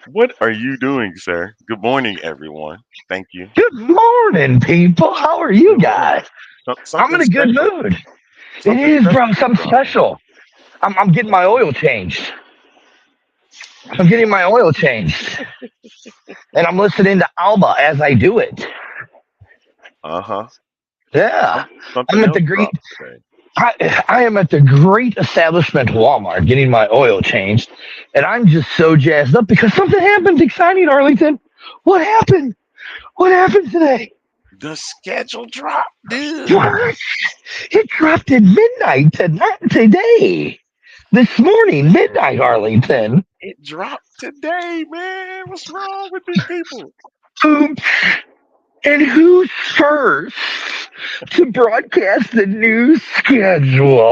What are you doing, sir? Good morning, everyone. Thank you. Good morning, people. How are you Good morning. guys? I'm Something in a good special. mood. It Something is, bro. special just Something dropped. special. I'm getting my oil changed. I'm getting my oil changed, and I'm listening to Alba as I do it. Uh-huh. Yeah, Something I'm at else the great. dropped today. I am at the great establishment Walmart getting my oil changed, and I'm just so jazzed up because something happened exciting, Arlington. What happened? What happened today? The schedule dropped, dude. What? It dropped at midnight tonight, today. This morning, midnight, Arlington. It dropped today, man. What's wrong with these people? Oops. And who's first to broadcast the new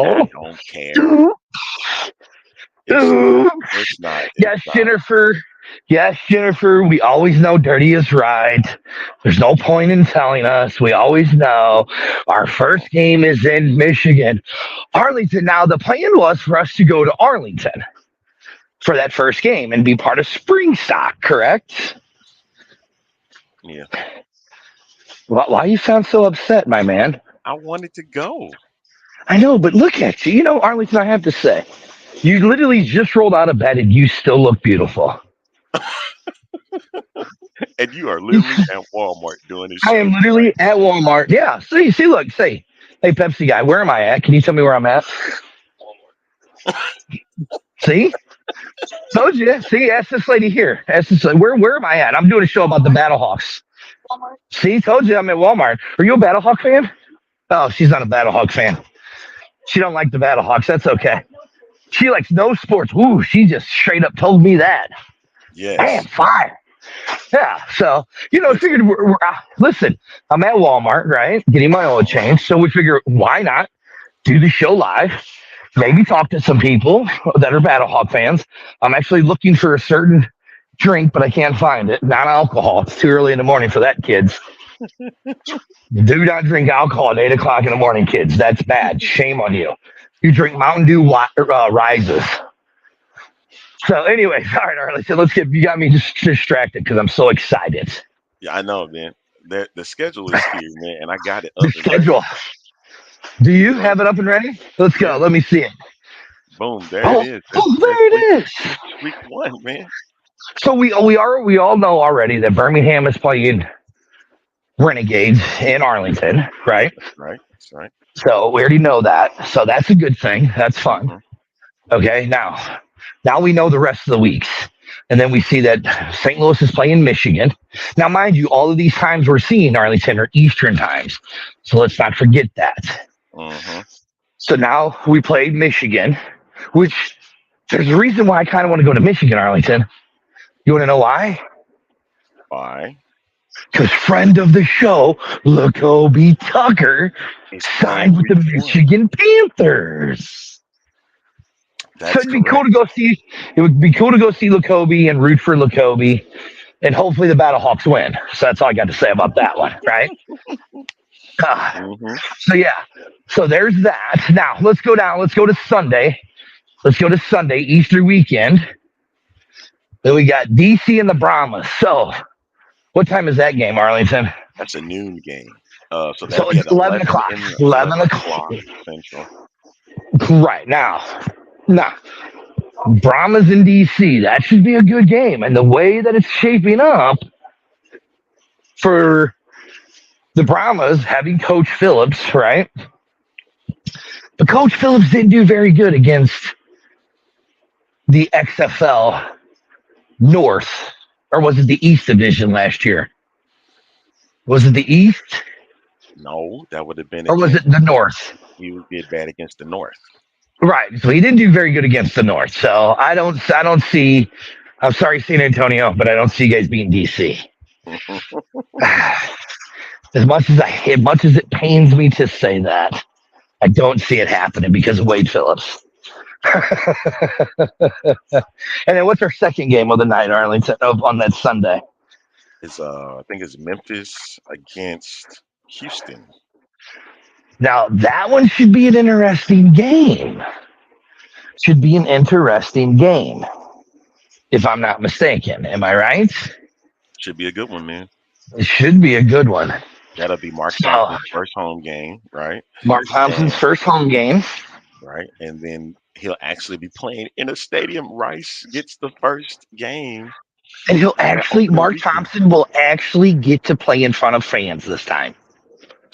I schedule? don't care. Oops. It's not. Oops. It's not. It's Yes, not. Jennifer. Yes, Jennifer. We always know dirty is right. There's no point in telling us. We always know. Our Uh-huh. first game is in Michigan. Arlington. Now, the plan was for us to go to Arlington for that first game and be part of Spring Stock, correct? Yeah. Why you sound so upset, my man? I wanted to go. I know, but look at you. You know, Arlington, I have to say, you literally just rolled out of bed and you still look beautiful. And you are literally at Walmart doing this I show, am right? literally at Walmart. Yeah, see, look, see. Hey, Pepsi guy, where am I at? Can you tell me where I'm at? See? Told you. See, ask this lady here. Ask this lady, where am I at? I'm doing a show about the Battlehawks. See, told you I'm at Walmart. Are you a Battlehawk fan? Oh, she's not a Battlehawk fan. She don't like the Battlehawks. That's okay. She likes no sports. Ooh, she just straight up told me that. Damn, Yes. fire. Yeah. So, Listen. figured listen, I'm at Walmart, right? Getting my oil changed. So we figure, why not do the show live? Maybe talk to some people that are Battlehawk fans. I'm actually looking for a certain drink, but I can't find it. Not alcohol. It's too early in the morning for that, kids. Do not drink alcohol at 8 o'clock in the morning, kids. That's bad. Shame on you. You drink Mountain Dew rises. So, anyway, all right, so let's get. You got me just distracted because I'm so excited. Yeah, I know, man. The schedule is here, man, and I got it The up and ready. schedule. Do you So have it up and ready? Let's go. yeah, Let me see it. boom, there it Oh, is. oh, It's there week it is. it's week one, man. So we all know already that Birmingham is playing Renegades in Arlington, right? That's right. That's right. So we already know that. So that's a good thing. That's fun. Hmm. Okay, now we know the rest of the weeks. And then we see that St. Louis is playing Michigan. Now, mind you, all of these times we're seeing Arlington are Eastern times. So let's not forget that. Hmm. So now we played Michigan, which there's a reason why I kind of want to go to Michigan, Arlington. You want to know why? Why? Because friend of the show, Lacobe Tucker, It's playing signed with the week one. Michigan Panthers. So That's it'd be cool to correct. go see. It would be cool to go see Lacobe and root for Lacobe, and hopefully the Battlehawks win. So that's all I got to say about that one, right? Ah, Hmm. so yeah, so there's that. Now let's go down. Let's go to Sunday. Let's go to Sunday, Easter weekend. Then we got DC and the Brahmas. So what time is that game, Arlington? That's a noon game. So that'll So be it's at 11 eleven o'clock. in 11 11 o'clock. o'clock Central. Right now, Brahmas in DC. That should be a good game. And the way that it's shaping up for the Brahmas having Coach Phillips, right? But Coach Phillips didn't do very good against the XFL North, or was it the East Division last year? Was it the East, No, that would have been or was against. it the North? He did bad against the North. Right. So he didn't do very good against the North. So I don't see. I'm sorry, San Antonio, but I don't see you guys being DC. As much as it pains me to say that, I don't see it happening because of Wade Phillips. And then what's our second game of the night, Arlington, on that Sunday? Is I think it's Memphis against Houston. Now that one should be an interesting game. Should be an interesting game, if I'm not mistaken. Am I right? Should be a good one, man. It should be a good one. That'll be Mark So Thompson's first home game, right? Mark Thompson's And first home game. right, and then he'll actually be playing in a stadium. Rice gets the first game And he'll on that actually, opening Mark weekend. Thompson will actually get to play in front of fans this time.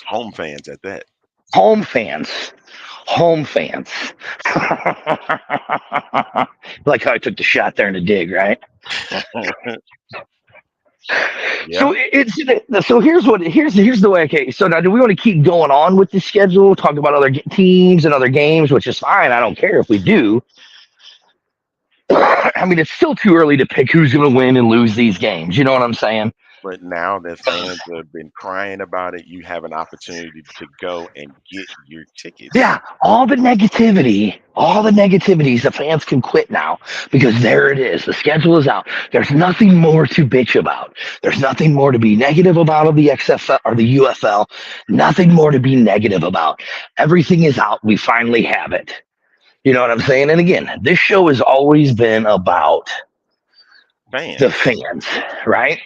Home fans at that. Home fans. Home fans. Like how I took the shot there in the dig, right? Yeah. So here's the way. Okay, so now do we want to keep going on with the schedule? Talk about other teams and other games, which is fine. I don't care if we do. I mean, it's still too early to pick who's going to win and lose these games. You know what I'm saying? But now that fans have been crying about it, you have an opportunity to go and get your tickets. Yeah, all the negativities, the fans can quit now because there it is. The schedule is out. There's nothing more to bitch about. There's nothing more to be negative about of the XFL or the UFL. Nothing more to be negative about. Everything is out. We finally have it. You know what I'm saying? And again, this show has always been about Fans. the fans, right?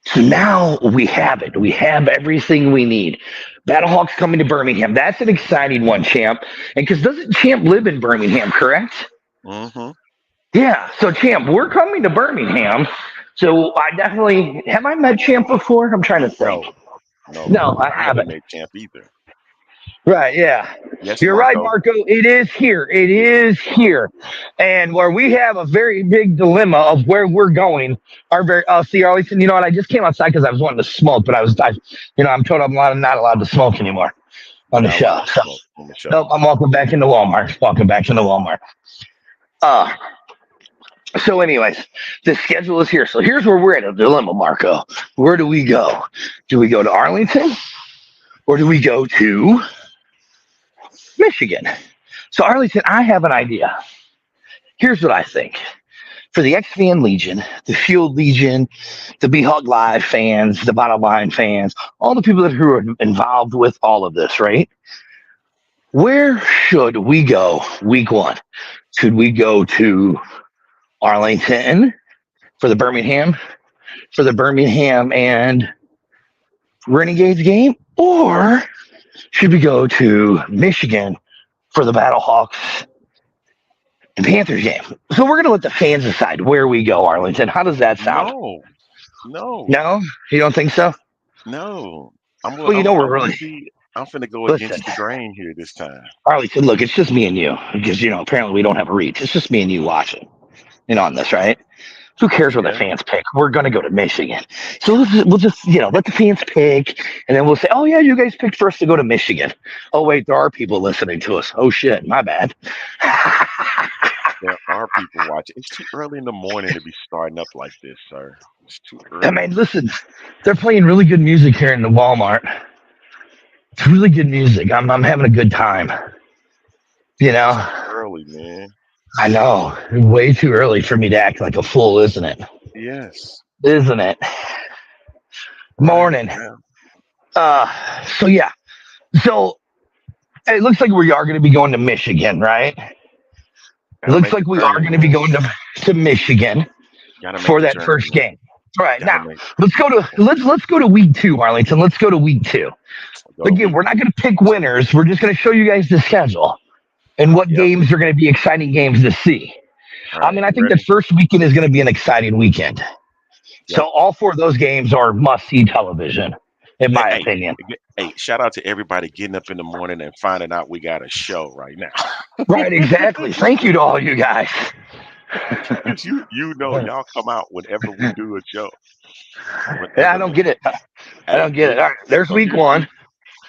So now we have it. We have everything we need. Battlehawks coming to Birmingham. That's an exciting one, Champ. And because doesn't Champ live in Birmingham, correct? Mm-hmm. Yeah. So Champ, we're coming to Birmingham. So I definitely have I met Champ before? I'm trying to think. No, I haven't. Met Champ either. Right, yeah. Yes, You're right, Marco. It is here. It is here. And where we have a very big dilemma of where we're going. See, Arlington, you know what? I just came outside because I was wanting to smoke, but I'm told I'm not allowed to smoke anymore on the show. So, nope, I'm walking back into Walmart. So anyways, the schedule is here. So here's where we're at a dilemma, Marco. Where do we go? Do we go to Arlington or do we go to Michigan? So Arlington, I have an idea. Here's what I think. For the X-Fan Legion, the Field Legion, the B-Hog Live fans, the Bottom Line fans, all the people who are involved with all of this, right? Where should we go week one? Should we go to Arlington for the Birmingham and Renegades game? Or should we go to Michigan for the Battlehawks and Panthers game? So we're going to let the fans decide where we go, Arlington. How does that sound? No? You don't think so? No. I'm finna go against the grain here this time. Arlington, look, it's just me and you because, apparently we don't have a reach. It's just me and you watching, on this, right? Who cares what the fans pick? We're going to go to Michigan. So we'll just let the fans pick, and then we'll say, oh, yeah, you guys picked for us to go to Michigan. Oh, wait, there are people listening to us. Oh, shit, my bad. There are people watching. It's too early in the morning to be starting up like this, sir. It's too early. I mean, listen, they're playing really good music here in the Walmart. It's really good music. I'm having a good time. It's early, man. I know. Way too early for me to act like a fool, isn't it? Yes. Isn't it? Morning. Yeah. So it looks like we are going to be going to Michigan, right? It looks like we are going to be going to Michigan for that first game. All right, now let's go to week 2, Arlington. Let's go to week 2. Again, we're not going to pick winners. We're just going to show you guys the schedule and what games are going to be exciting games to see. I mean, I think the first weekend is going to be an exciting weekend. So all 4 of those games are must-see television, in my opinion. Hey, shout out to everybody getting up in the morning and finding out we got a show right now. Right, exactly. Thank you to all you guys. Y'all come out whenever we do a show. Yeah, I don't get it. All right, there's week 1.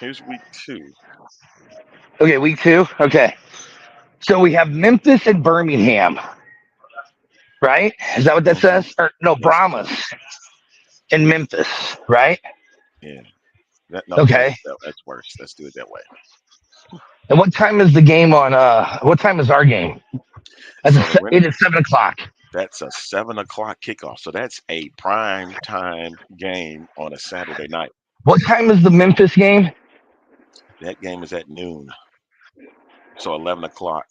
Here's week 2. Okay, week 2. Okay. So we have Memphis and Birmingham. Right? Is that what that says? Or no, Brahmas and Memphis, right? Yeah. Okay. That's worse. Let's do it that way. And what time is the game on what time is our game? It is 7:00. That's a 7:00 kickoff. So that's a prime time game on a Saturday night. What time is the Memphis game? That game is at noon, so 11 o'clock.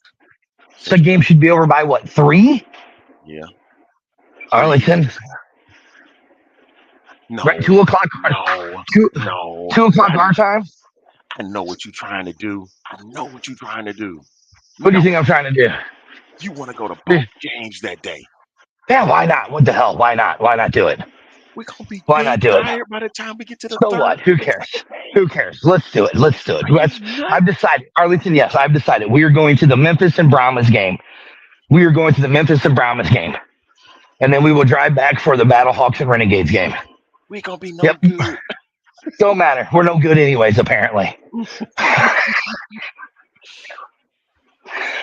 So the game should be over by what, 3? Yeah. Arlington. No. Right, 2 o'clock. No. 2 o'clock our time. I know what you're trying to do. What do you think I'm trying to do? You want to go to both games that day? Yeah, why not? What the hell? Why not? Why not do it? We're gonna be tired by the time we get to the So what? Who cares? Who cares? Let's do it. I've decided. Arlington, yes, I've decided. We are going to the Memphis and Brahmas game. And then we will drive back for the Battlehawks and Renegades game. We're gonna be good. Don't matter. We're no good anyways, apparently.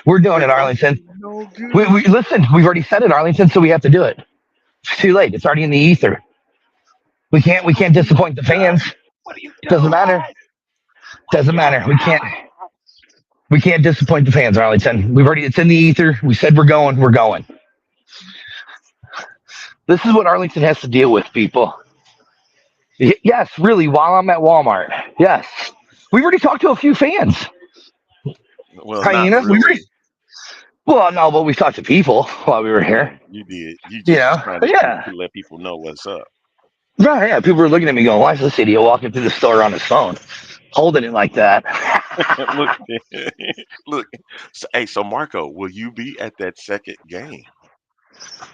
We're doing it, Arlington. No good. We listen, we've already said it, Arlington, so we have to do it. It's too late. It's already in the ether. We can't disappoint the fans. Doesn't matter. We can't disappoint the fans, Arlington. It's in the ether. We said we're going. This is what Arlington has to deal with, people. Yes, really, while I'm at Walmart. Yes. We've already talked to a few fans. Well, Hyena, not really. Well, no, but we talked to people while we were here. You did. You just trying to let people know what's up. Right, yeah. People were looking at me going, why is this idiot walking through the store on his phone? Holding it like that. Look. So Marco, will you be at that second game?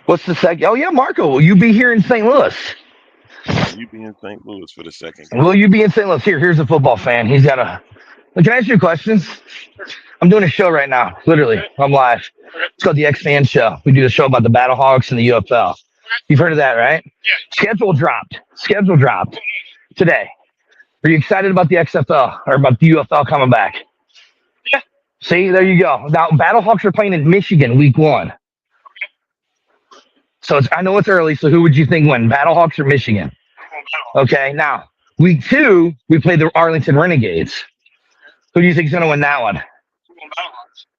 What's the second? Oh, yeah, Marco, will you be here in St. Louis? Will you be in St. Louis for the second game? Will you be in St. Louis? Here's a football fan. He's got a... Can I ask you a question? I'm doing a show right now. Literally, I'm live. It's called the X-Fan Show. We do a show about the Battlehawks and the UFL. You've heard of that, right? Yeah. Schedule dropped today. Are you excited about the XFL or about the UFL coming back? Yeah. See, there you go. Now, Battlehawks are playing in Michigan week 1. So I know it's early, so who would you think win, Battlehawks or Michigan? Okay, now, week 2, we play the Arlington Renegades. Who do you think is going to win that one?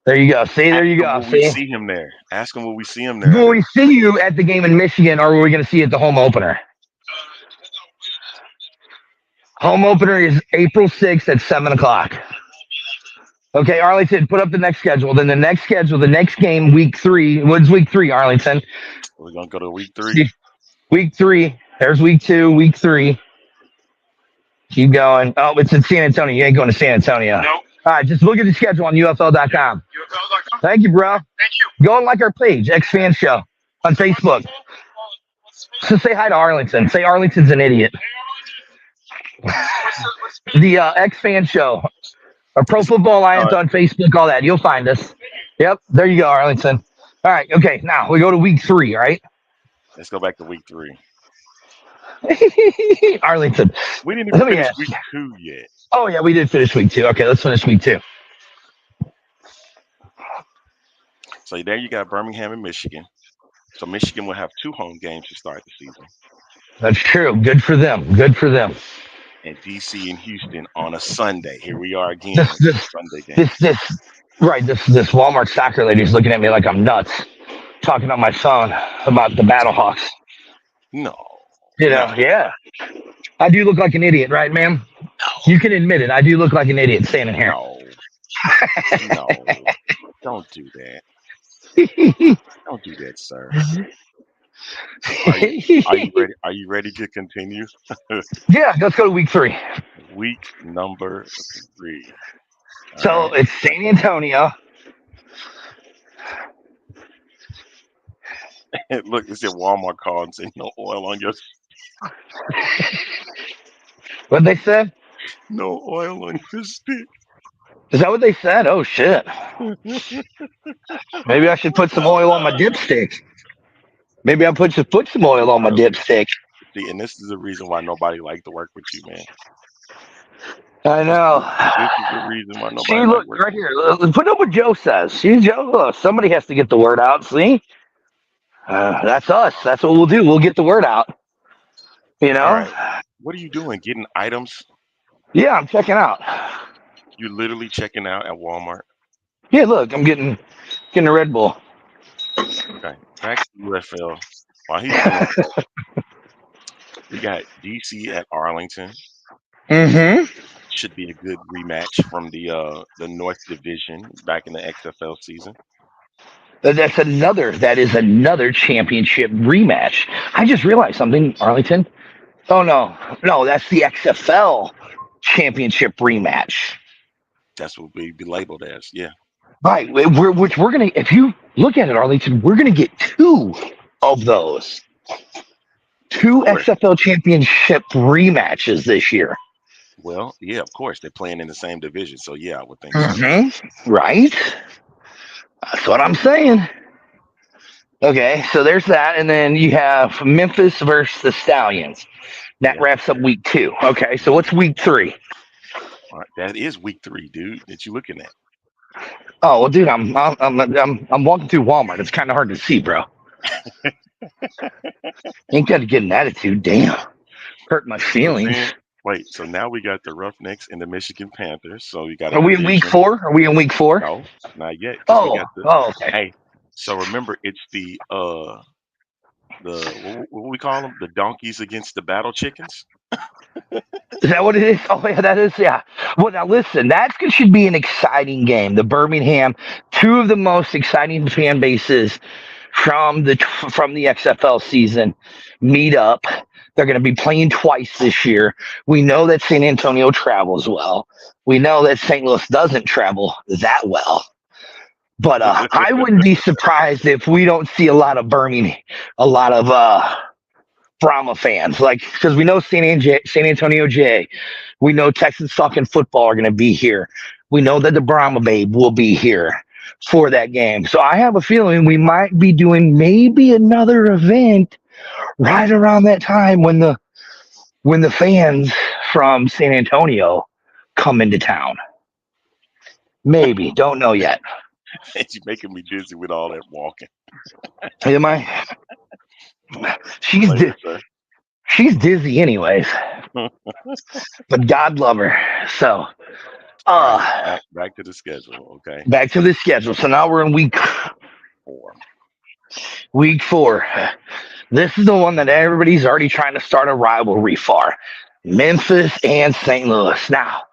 There you go. See, there you go. Will we see him there? Ask him, will we see him there? Will we see you at the game in Michigan, or are we going to see you at the home opener? Home opener is April 6th at 7 o'clock. Okay, Arlington, put up the next schedule. Then the next game, week 3. What's week 3, Arlington? We're going to go to week 3. Week 3. There's week 2, week 3. Keep going. Oh, it's in San Antonio. You ain't going to San Antonio. Nope. All right, just look at the schedule on UFL.com. UFL.com. Thank you, bro. Thank you. Go and like our page, X-Fan Show, on Facebook. So say hi to Arlington. Say Arlington's an idiot. The X-Fan Show. Our Pro Football Alliance on Facebook, all that. You'll find us. Yep, there you go, Arlington. All right, okay, now we go to week 3, right? Let's go back to week 3. Arlington. We didn't even finish week 2 yet. Oh, yeah, we did finish week 2. Okay, let's finish week 2. So there you got Birmingham and Michigan. So Michigan will have 2 home games to start the season. That's true. Good for them. And DC and Houston on a Sunday. Here we are again. This Sunday game. This Walmart soccer lady's looking at me like I'm nuts, talking on my phone about the Battlehawks. No. Yeah. I do look like an idiot, right, ma'am? No. You can admit it. I do look like an idiot standing here. No. Don't do that. Don't do that, sir. Are you ready to continue? Yeah, let's go to week 3. Week number 3. So right. It's San Antonio. Look, it said Walmart called and said no oil on your. What'd they say? No oil on your stick. Is that what they said? Oh shit. Maybe I should put some oil on my dipstick. Maybe I should put some oil on my dipstick. See, and this is the reason why nobody liked to work with you, man. I know. This is the reason why nobody. See, look right here. Put up what Joe says. See, Joe. Look, somebody has to get the word out. See, that's us. That's what we'll do. We'll get the word out. You know. Right. What are you doing? Getting items? Yeah, I'm checking out. You're literally checking out at Walmart. Yeah, look, I'm getting a Red Bull. Okay, back to UFL. While he's doing we got DC at Arlington. Mm-hmm. should be a good rematch from the North Division back in the XFL season. That is another championship rematch. I just realized something, Arlington. Oh no, that's the XFL championship rematch. That's what we be labeled as. Yeah. Right. Which we're gonna, if you look at it, Arlington, we're gonna get two of those. Of Two course. XFL championship rematches this year. Well, yeah, of course. They're playing in the same division. So yeah, I would think so. Right? That's what I'm saying. Okay, so there's that, and then you have Memphis versus the Stallions. That Yeah. wraps up week 2. Okay, so what's week 3? All right. That is week 3, dude, that you looking at. Oh well, dude, I'm walking through Walmart. It's kind of hard to see, bro. Ain't got to get an attitude. Damn, hurt my So feelings. then wait, so now we got the Roughnecks and the Michigan Panthers. So you got a Are we in week division. 4? Are we in week 4? No, not yet, because we Oh, got the oh, okay. hey. So remember, it's the what we call them, the donkeys against the battle chickens. Is that what it is? Oh, yeah, that is. Yeah. Well, now listen, should be an exciting game. The Birmingham, two of the most exciting fan bases from the XFL season meet up. They're going to be playing twice this year. We know that San Antonio travels well. We know that St. Louis doesn't travel that well. But I wouldn't be surprised if we don't see a lot of Brahma fans, like because we know San Antonio J, we know Texas Talking Football are going to be here. We know that the Brahma Babe will be here for that game. So I have a feeling we might be doing maybe another event right around that time when the fans from San Antonio come into town. Maybe, don't know yet. You're making me dizzy with all that walking. Am I? She's Later, sir. she's dizzy anyways, but God love her. So, All right, uh, back to the schedule. Okay, back to the schedule. So now we're in 4. week 4. This is the one that everybody's already trying to start a rivalry for. Memphis and St. Louis. Now,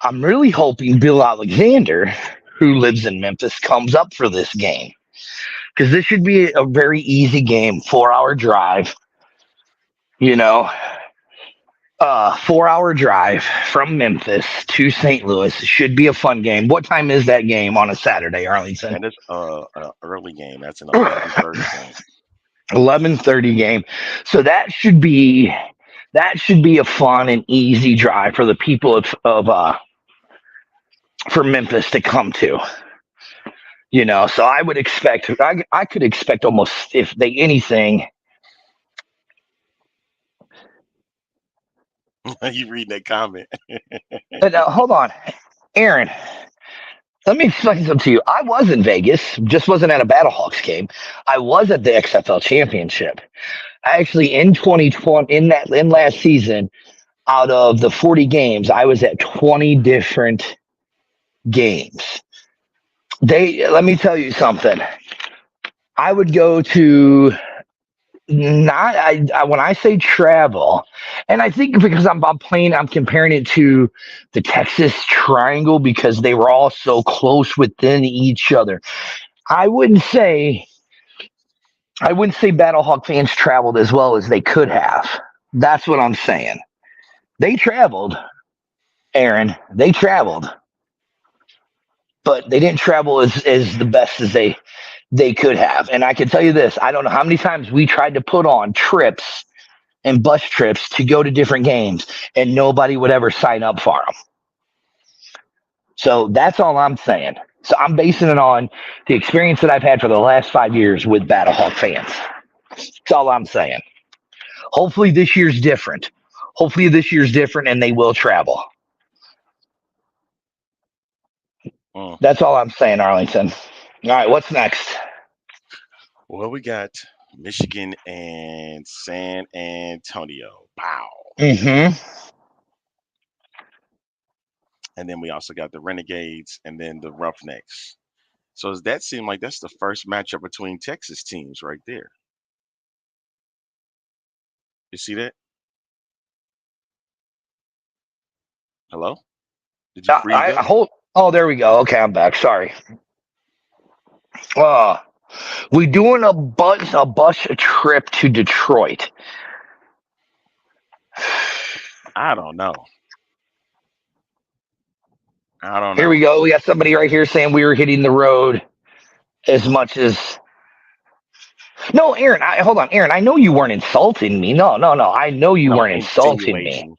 I'm really hoping Bill Alexander, who lives in Memphis, comes up for this game. Because this should be a very easy game, 4-hour drive. You know, 4-hour drive from Memphis to St. Louis should be a fun game. What time is that game on a Saturday, Arlington? And it's an early game. That's an 11:30 game. 11:30 game. So that should be a fun and easy drive for the people of for Memphis to come to. So I would expect I could expect almost if they anything. You reading that comment? But hold on, Aaron. Let me explain something to you. I was in Vegas, just wasn't at a Battlehawks game. I was at the XFL Championship. I actually in 2020 in last season, out of the 40 games, I was at 20 different games. They Let me tell you something. I would go to not I when I say travel, and I think because I'm comparing it to the Texas Triangle because they were all so close within each other. I wouldn't say I wouldn't say Battlehawk fans traveled as well as they could have. That's what I'm saying. They traveled, Aaron. They traveled, but they didn't travel as the best as they could have. And I can tell you this: I don't know how many times we tried to put on trips and bus trips to go to different games, and nobody would ever sign up for them. So that's all I'm saying. So I'm basing it on the experience that I've had for the last 5 years with Battlehawk fans. That's all I'm saying. Hopefully this year's different. Hopefully this year's different and they will travel. Mm. That's all I'm saying, Arlington. All right, what's next? Well, we got Michigan and San Antonio. Wow. Mm-hmm. And then we also got the Renegades and then the Roughnecks. So does that seem like that's the first matchup between Texas teams right there? You see that? Hello? Did you freeze I up? hold. Oh, there we go. Okay, I'm back. Sorry. Uh, we doing a bus trip to Detroit. I don't know. I don't Here we know. go. We got somebody right here saying we were hitting the road as much as. No, Aaron. Hold on, Aaron. I know you weren't insulting me. No, no, no. I know you No, weren't insulting me. insinuating.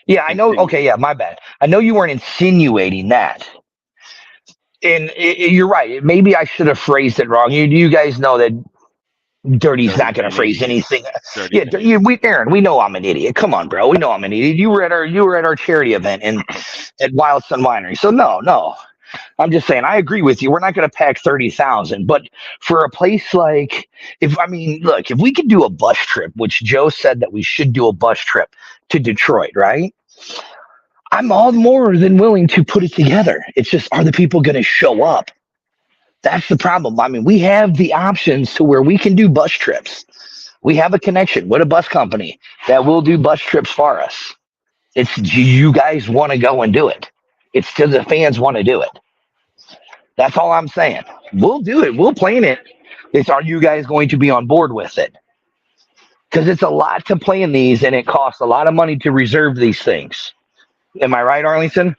Yeah, I know. Okay, Insinuating. yeah, my bad. I know you weren't insinuating that. And you're right. Maybe I should have phrased it wrong. You guys know that Dirty's Dirty's not going to an phrase idiot. anything. Dirty's Yeah, an idiot. Aaron, we know I'm an idiot. Come on, bro. We know I'm an idiot. You were at our charity event at Wild Sun Winery. So no, no. I'm just saying. I agree with you. We're not going to pack 30,000, but for a place like, look, if we could do a bus trip, which Joe said that we should do a bus trip to Detroit, right? I'm all more than willing to put it together. It's just, are the people going to show up? That's the problem. We have the options to where we can do bus trips. We have a connection with a bus company that will do bus trips for us. It's, do you guys want to go and do it? It's to the fans want to do it. That's all I'm saying. We'll do it. We'll plan it. It's, are you guys going to be on board with it? Because it's a lot to plan these, and it costs a lot of money to reserve these things. Am I right, Arlington?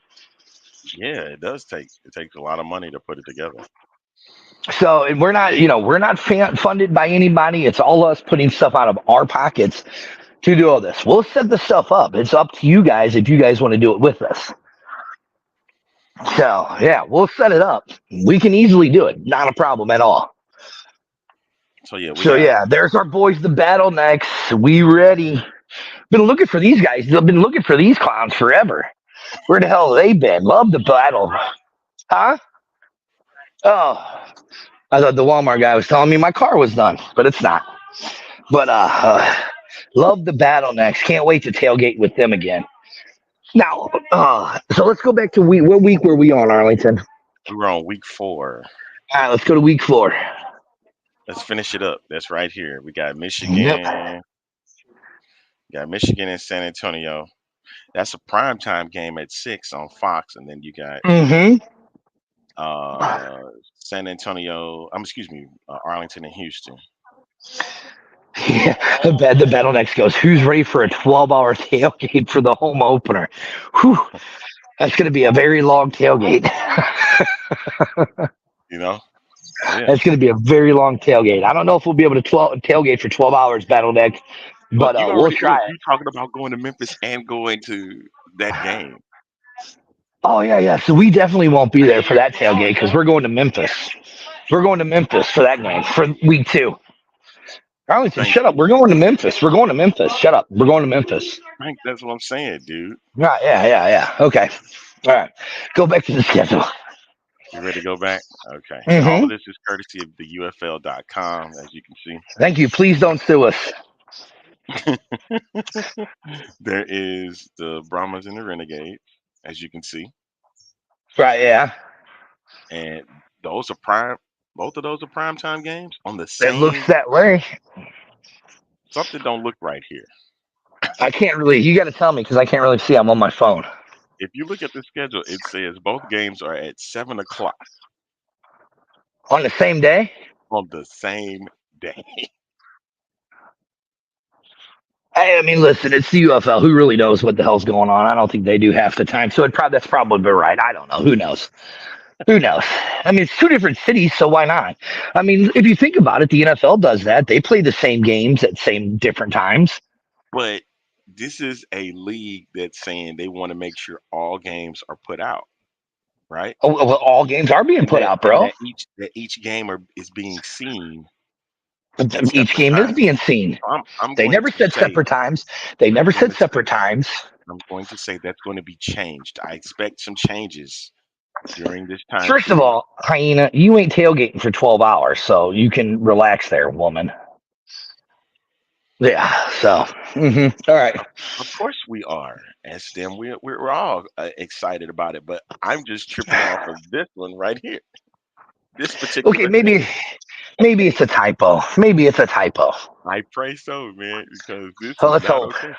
Yeah, it does take. It takes a lot of money to put it together. So, and we're not funded by anybody. It's all us putting stuff out of our pockets to do all this. We'll set the stuff up. It's up to you guys if you guys want to do it with us. So, yeah, we'll set it up. We can easily do it. Not a problem at all. So yeah, we So, got. yeah, there's our boys, the Bottlenecks. We ready. Been looking for these guys. I've been looking for these clowns forever. Where the hell have they been? Love the battle. Huh? Oh, I thought the Walmart guy was telling me my car was done, but it's not. But love the Bottlenecks. Can't wait to tailgate with them again. Now, so let's go back to what week were we on, Arlington? We were on week 4. All right, let's go to week 4. Let's finish it up. That's right here. We got Yep. Michigan. Got Michigan and San Antonio. That's a primetime game at 6 on Fox, and then you got Mm-hmm. uh, San Antonio. Excuse me, Arlington and Houston. Yeah, the Bottlenecks goes, who's ready for a 12-hour tailgate for the home opener? Whew, that's going to be a very long tailgate. You know, yeah. That's going to be a very long tailgate. I don't know if we'll be able to tailgate for 12 hours, Bottleneck, Look, but you we'll already look. try it. You talking about going to Memphis and going to that game? Oh, yeah, yeah. So we definitely won't be there for that tailgate because we're going to Memphis. We're going to Memphis for that game for week 2. Arlington, Thank shut up. you. We're going to Memphis. We're going to Memphis. Shut up. We're going to Memphis. Frank, that's what I'm saying, dude. Right, yeah. Okay. All right. Go back to the schedule. You ready to go back? Okay. Mm-hmm. All of this is courtesy of the UFL.com, as you can see. Thank you. Please don't sue us. There is the Brahmas and the Renegades, as you can see. Right, yeah. And those are prime. Both of those are primetime games on the It same. looks that way. Something don't look right here. I can't really, you got to tell me because I can't really see. I'm on my phone. If you look at the schedule, it says both games are at 7 o'clock On the same day? on the same day. Listen, it's the UFL. Who really knows what the hell's going on? I don't think they do half the time. So that's probably right. I don't know. Who knows? Who knows? It's 2 different cities, so why not? If you think about it, the NFL does that. They play the same games at same different times. But this is a league that's saying they want to make sure all games are put out, right? Oh, well, all games are being put out, bro. That each game is being seen. Each game is being seen. They never said separate times. They never said separate times. I'm going to say that's going to be changed. I expect some changes during this time. First of all, Hyena, you ain't tailgating for 12 hours, so you can relax there, woman. Yeah, so, all right. Of course we are, as them. We're all excited about it, but I'm just tripping off of this one right here. This particular. Okay, maybe it's a typo. Maybe it's a typo. I pray so, man, because this So is let's not hope. okay.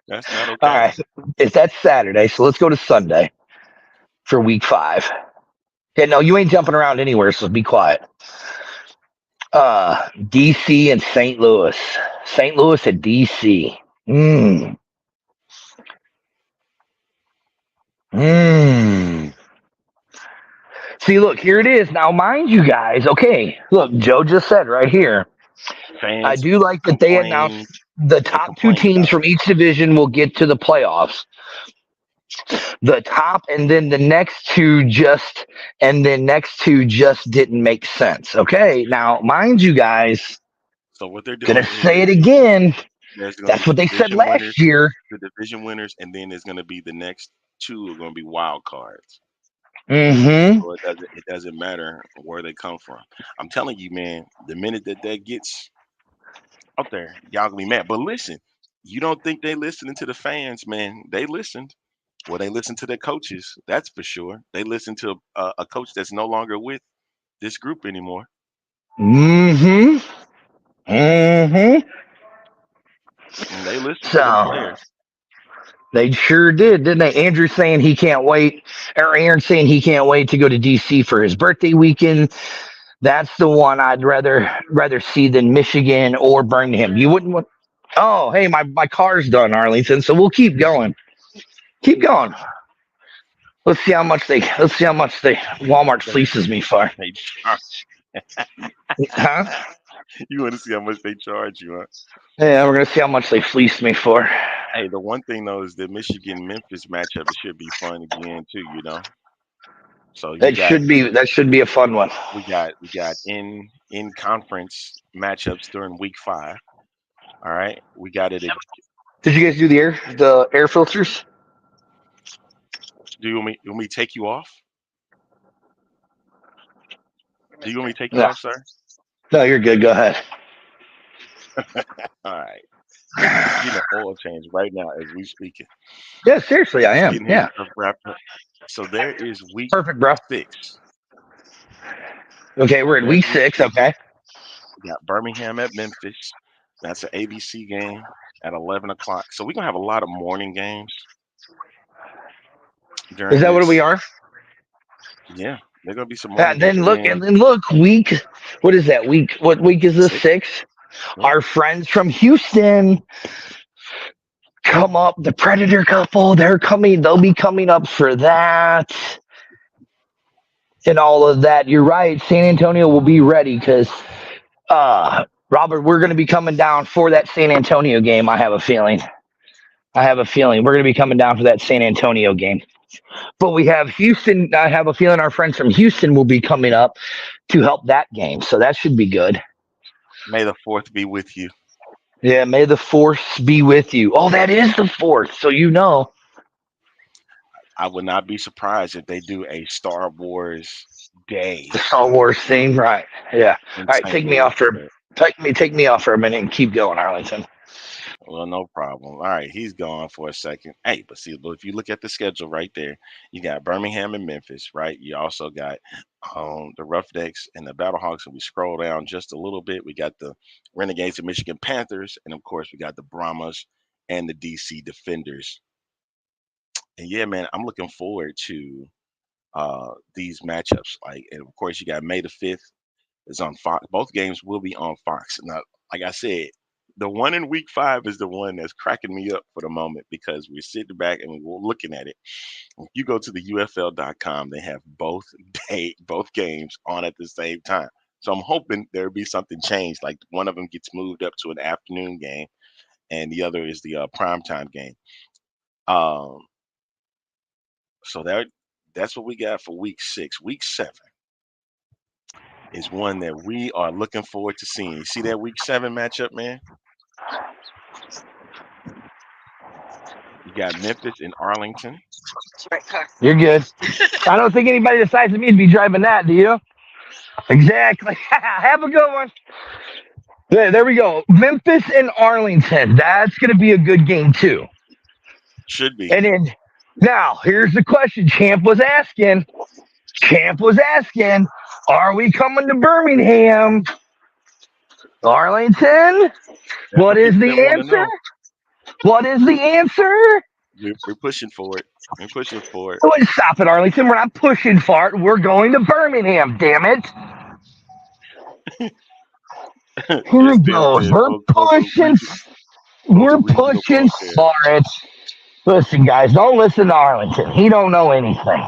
That's not All okay. right. If that's Saturday, so let's go to Sunday for week 5. Yeah, no, you ain't jumping around anywhere, so be quiet. DC and St. Louis. St. Louis at DC. Mmm. Mmm. See, look, here it is. Now, mind you guys, okay, look, Joe just said right here, I Fans do like that they announced complain the and top 2 complain teams about from it. each division will get to the playoffs. The top and then the next two just didn't make sense. Okay, now, mind you guys, So what they're gonna doing say it is again. there's going to That's be what they said last year. the division winners, and then there's going to be the next two are going to be wild cards. Mm-hmm. So it doesn't matter where they come from. I'm telling you, man, the minute that gets out there, y'all gonna be mad. But listen, you don't think they listening to the fans, man? They listened. Well, they listened to their coaches. That's for sure. They listened to a coach that's no longer with this group anymore. Mm-hmm. Mm-hmm. And they listened to them So players. they sure did, didn't they? Andrew saying he can't wait, or Aaron saying he can't wait to go to DC for his birthday weekend. That's the one I'd rather see than Michigan or Birmingham. You wouldn't want. Oh, hey, my car's done, Arlington. So we'll keep going. Keep going. Let's see how much they Walmart They, fleeces me for. they charge. Huh? You want to see how much they charge you, huh? Yeah, we're gonna see how much they fleeced me for. Hey, the one thing though is the Michigan Memphis matchup. It should be fun again too. So you got That should be a fun one. we got in conference matchups during week 5. All right, we got it. Did you guys do the air filters? Do you want me to take you off? Do you want me to take you No, off, sir? no, you're good. Go ahead. All right. Memphis is getting an oil change right now as we speak it. Yeah, seriously, I He's am. getting his Yeah, stuff wrapped up. So there is week perfect, bro. 6. Okay, we're in There's week week 6. 6. Okay. We got Birmingham at Memphis. That's an ABC game at 11 o'clock. So we're gonna have a lot of morning games Is during that what we this. are? Yeah, there gonna be some morning And games. then And look, then week. What is that week? What week is this? 6. 6. Yeah. Our friends from Houston come up. The Predator couple. They're coming. They'll be coming up for that and all of that. You're right. San Antonio will be ready because Robert, we're going to be coming down for that San Antonio game. I have a feeling. We're going to be coming down for that San Antonio game. But we have Houston. I have a feeling our friends from Houston will be coming up to help that game. So that should be good. May the 4th be with you. Yeah, may the force be with you. Oh, that is the 4th. So you know. I would not be surprised if they do a Star Wars day The Star Wars theme, right? Yeah. All in right, St. take me Louis. off for But, take me off for a minute and keep going, Arlington. well, no problem. All right, he's gone for a second. Hey, but if you look at the schedule right there, you got Birmingham and Memphis, right? You also got the Roughnecks and the Battlehawks. And we scroll down just a little bit, we got the Renegades and Michigan Panthers, and of course we got the Brahmas and the DC Defenders. And yeah, man, I'm looking forward to these matchups. Like, and of course, you got May the 5th is on Fox. Both games will be on Fox. Now, like I said, the one in week 5 is the one that's cracking me up for the moment because we're sitting back and we're looking at it. If you go to the UFL.com, they have both games on at the same time. So I'm hoping there'll be something changed. Like one of them gets moved up to an afternoon game, and the other is the primetime game. Um, so that's what we got for week 6. Week 7 is one that we are looking forward to seeing. You see that week 7 matchup, man? You got Memphis and Arlington. You're good. I don't think anybody the size of me would be driving that, do you? Exactly. Have a good one. There we go. Memphis and Arlington. That's going to be a good game, too. Should be. And then, now, here's the question Champ was asking. Are we coming to Birmingham? Arlington? That's What what is people the didn't want to answer? know. What is the answer? We're pushing for it. We're pushing for it. Oh, stop it, Arlington. We're not pushing for it. We're going to Birmingham, damn it. Here Yes, it Tim goes. said We're pushing. those We're are regional pushing broadcasts. for it. Listen, guys, don't listen to Arlington. He don't know anything.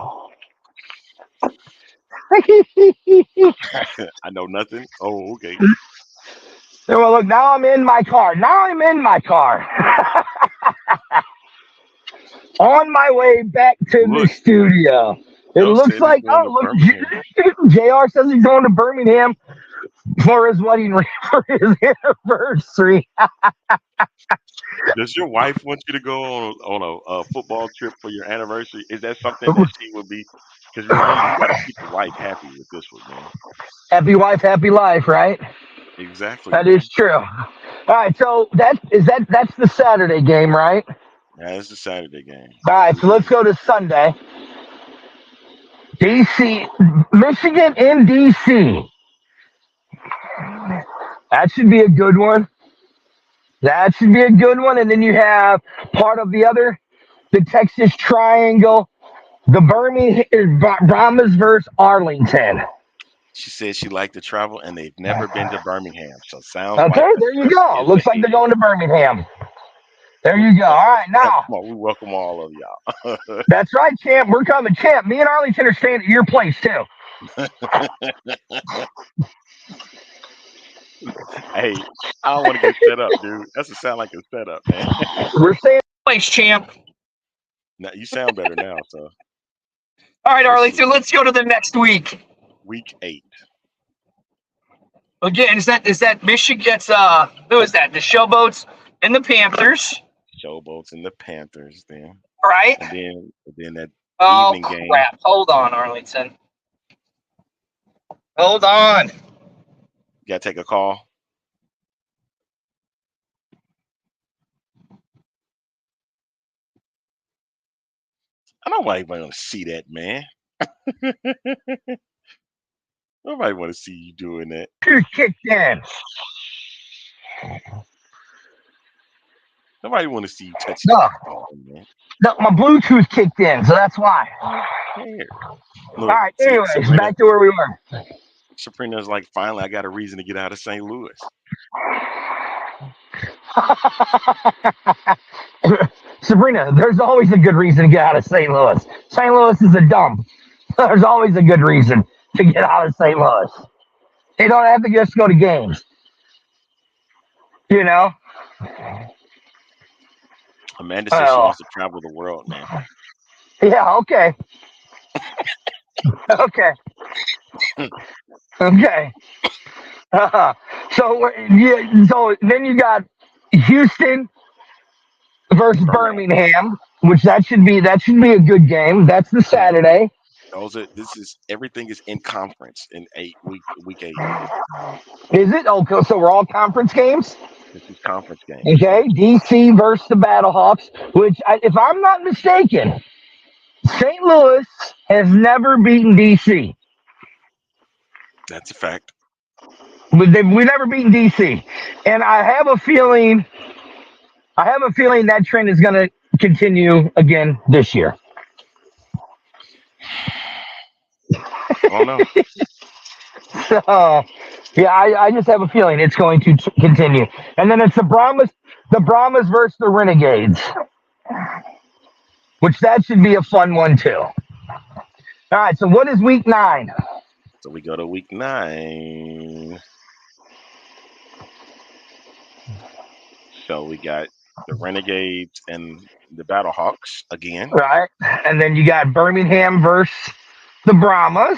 I know nothing. Oh, okay. Well, look, now I'm in my car. On my way back to the Look, studio. It Joe looks said he's like, going to look, Birmingham. JR says he's going to Birmingham for his wedding, for his anniversary. Does your wife want you to go on a football trip for your anniversary? Is that something that she would be? Because remember, you got to keep the wife happy with this one, man. Happy wife, happy life, right? Exactly, That man. is true. All right, so that's the Saturday game, right? Yeah, it's a Saturday game. All right, so let's go to Sunday. DC, Michigan in DC. That should be a good one. That should be a good one. And then you have part of the Texas Triangle, the Brahmas versus Arlington. She said she liked to travel, and they've never been to Birmingham. So sounds like Okay, the there you trip go. is Looks like they're ahead. going to Birmingham. There you go. All right, now. Come on, we welcome all of y'all. That's right, champ. We're coming, champ. Me and Arlington are staying at your place too. Hey, I don't want to get set up, dude. That's a sound like a setup, man. We're staying at your place, champ. Now you sound better now. So all right, Arlington. Let's go to the next week. Week 8. Again, is that Michigan? That's who is that? The Showboats and the Panthers. Showboats and the Panthers, then. Right. And then that evening game. Crap. Hold on, Arlington. Hold on. You gotta take a call. I don't know why anybody want to see that, man. Nobody want to see you doing that. You're kicked in. Nobody want to see you touching No. that phone, man. No, my Bluetooth kicked in, so that's why. Look, all right. Anyways, back to where we were. Sabrina's like, finally, I got a reason to get out of St. Louis. Sabrina, there's always a good reason to get out of St. Louis. St. Louis is a dump. There's always a good reason to get out of St. Louis. They don't have to just go to games. You know? Amanda says she wants to travel the world, man. Yeah, okay. Okay. Okay. So then you got Houston versus Birmingham, which that should be a good game. That's the Saturday. Everything is in conference in week 8. Is it? Okay, so we're all conference games? This is conference games. Okay, DC versus the Battlehawks, which, if I'm not mistaken, St. Louis has never beaten DC. That's a fact. We've never beaten DC. And I have a feeling that trend is going to continue again this year. Oh, no. So, yeah, I just have a feeling it's going to continue. And then it's the Brahmas versus the Renegades, which that should be a fun one too. All right, so what is week 9? So we go to week 9. So we got the Renegades and the Battlehawks again. Right, and then you got Birmingham versus the Brahmas.